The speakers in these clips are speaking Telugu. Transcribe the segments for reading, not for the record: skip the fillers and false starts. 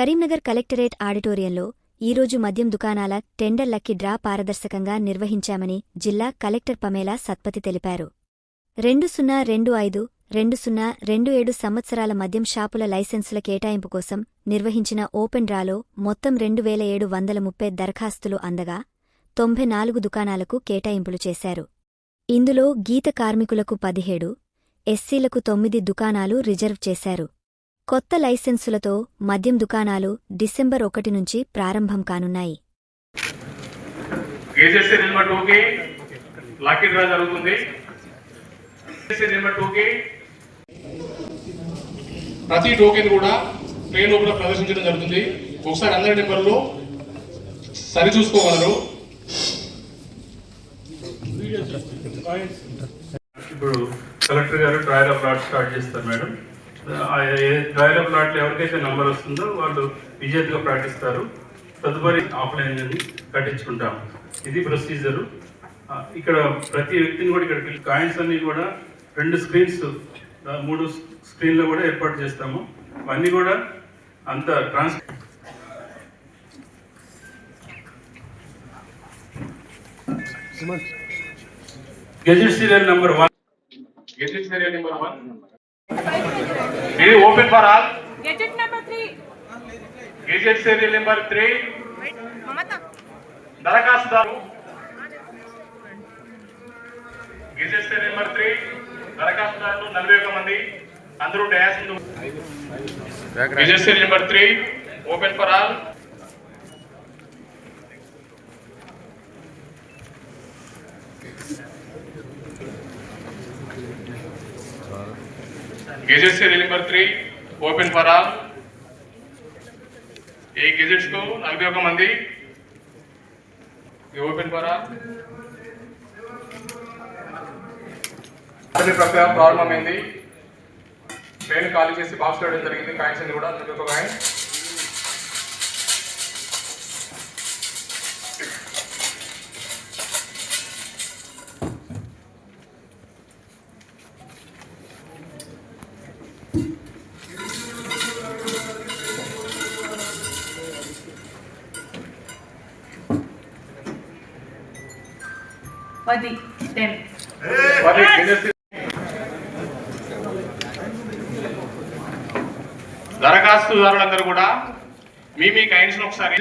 కరీంనగర్ కలెక్టరేట్ ఆడిటోరియంలో ఈరోజు మద్యం దుకాణాల టెండర్ లక్కీ డ్రా పారదర్శకంగా నిర్వహించామని జిల్లా కలెక్టర్ పమేలా సత్పతి తెలిపారు. 2025-2027 సంవత్సరాల మద్యం షాపుల లైసెన్సుల కేటాయింపు కోసం నిర్వహించిన ఓపెన్ డ్రాలో మొత్తం 2730 దరఖాస్తులు అందగా 94 దుకాణాలకు కేటాయింపులు చేశారు. ఇందులో గీత కార్మికులకు 17, ఎస్సీలకు 9 దుకాణాలు రిజర్వ్ చేశారు. కొత్త లైసెన్సులతో మద్యం దుకాణాలు డిసెంబర్ 1 నుంచి ప్రారంభం కానున్నాయి. ప్రతి టోకెన్ కూడా ట్రైన్ లోపల ప్రదర్శించడం జరుగుతుంది. ఒకసారి అందరి నెంబర్లు సరి చూసుకోగలరు. ఇప్పుడు కలెక్టర్ గారు ట్రయల్ ఆఫ్ లాట్ స్టార్ట్ చేస్తారు మేడం. ట్రయల్ ఆఫ్ లాట్లో ఎవరికైతే నంబర్ వస్తుందో వాళ్ళు విజేతగా ప్రకటిస్తారు. తదుపరి ఆఫ్లైన్ కట్టించుకుంటాం. ఇది ప్రొసీజరు. ఇక్కడ ప్రతి వ్యక్తిని కూడా ఇక్కడ కాయిన్స్ అన్ని కూడా 2 స్క్రీన్స్ 3 స్క్రీన్లో కూడా ఏర్పాటు చేస్తాము. అవన్నీ కూడా అంత gazette serial number 1. Gazette serial number 1 ఇది open for all. Gazette number 3. Gazette serial number 3 దరఖాస్తుదారు. గెజెట్ సీరియల్ నెంబర్ 3 దరఖాస్తుదారులు 41 మంది. అందరూ డయాస్ ముందు. Gazette serial number 3 open for all. Gazette serial number 3 open for all. ఈ గెజెట్స్ కు 41 మంది. Open for all. ప్రక్రియ ప్రారంభమైంది. ట్రైన్ ఖాళీ చేసి బాక్స్ వేయడం జరిగింది. కాయిన్స్ అన్ని కూడా 41 కాయిన్స్. దరఖాస్తుదారులందరూ కూడా మీ కాయిన్స్ ఒకసారి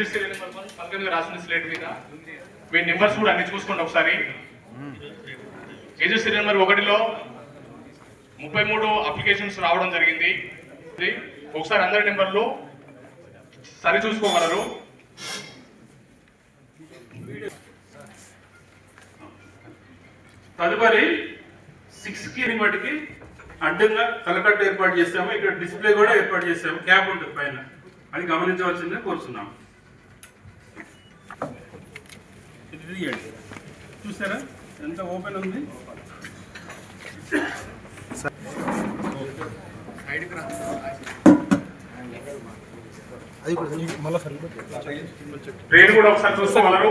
పలక మీద రాసిన స్లేట్ మీద మీ నెంబర్స్ కూడా అన్ని చూసుకోండి ఒకసారి. రిజిస్టర్ నెంబర్ 1లో 33 అప్లికేషన్స్ రావడం జరిగింది. ఒకసారి అందరి నెంబర్లు సరి చూసుకోగలరు. తదుపరి 6కి మటుకి అడ్డంగా తలకట్టు ఏర్పాటు చేస్తాము. ఇక్కడ డిస్ప్లే కూడా ఏర్పాటు చేస్తాము. క్యాప్ ఉంటుంది పైన, అది గమనించవలసిందే కోరుతున్నాము. ఇది తీయండి. చూసారా ఎంత ఓపెన్ ఉంది. ట్రైన్ కూడా ఒకసారి చూసుకోగలరు.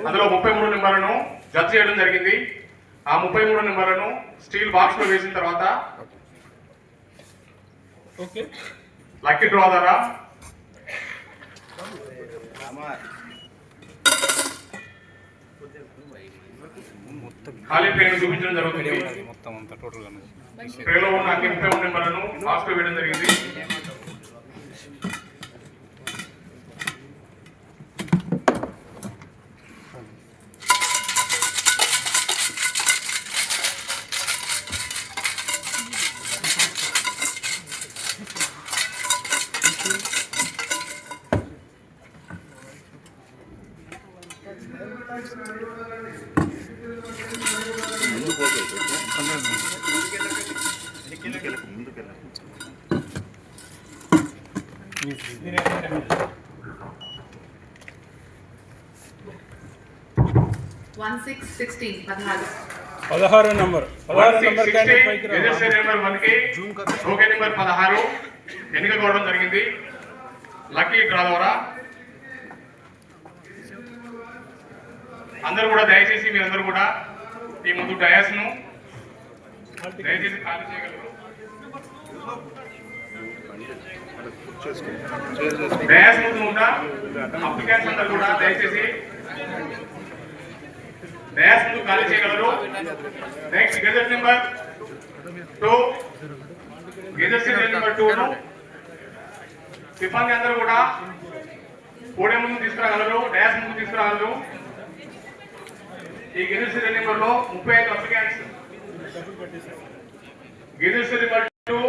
అందులో 33 నెంబర్లను జత చేయడం జరిగింది. ఆ 33 నెంబర్లను స్టీల్ బాక్స్ లో వేసిన తర్వాత లక్కీ డ్రా ద్వారా ఖాళీ ట్రైన్ చూపించడం జరుగుతుంది. ట్రైన్లో ఉన్న 33 నెంబర్లను బాక్స్ లో వేయడం జరిగింది. పదహారు నెంబర్ నెంబర్ 16 ఎన్నిక కావడం జరిగింది. లక్కీ డ్రా ద్వారా అందరూ కూడా దయచేసి మీరందరూ కూడా ఈ ముందు డయాస్ ను దయచేసి ఖాళీ చేయగలరు. డయాస్ ముందు ఉన్న అప్లికెంట్స్ అందరూ కూడా దయచేసి డయాస్ ముందు ఖాళీ చేయగలరు. Next gazette number 2 gazette serial number 2 ను సిబ్బంది అందరూ కూడా పోడియం ముందు తీసుకురాగలరు, డయాస్ ముందు తీసుకురాగలరు. ఈ గెజెట్ సీరియల్ నెంబర్ లో 35 అప్లికెంట్స్ గెజెట్ సీరియల్ నెంబర్ 2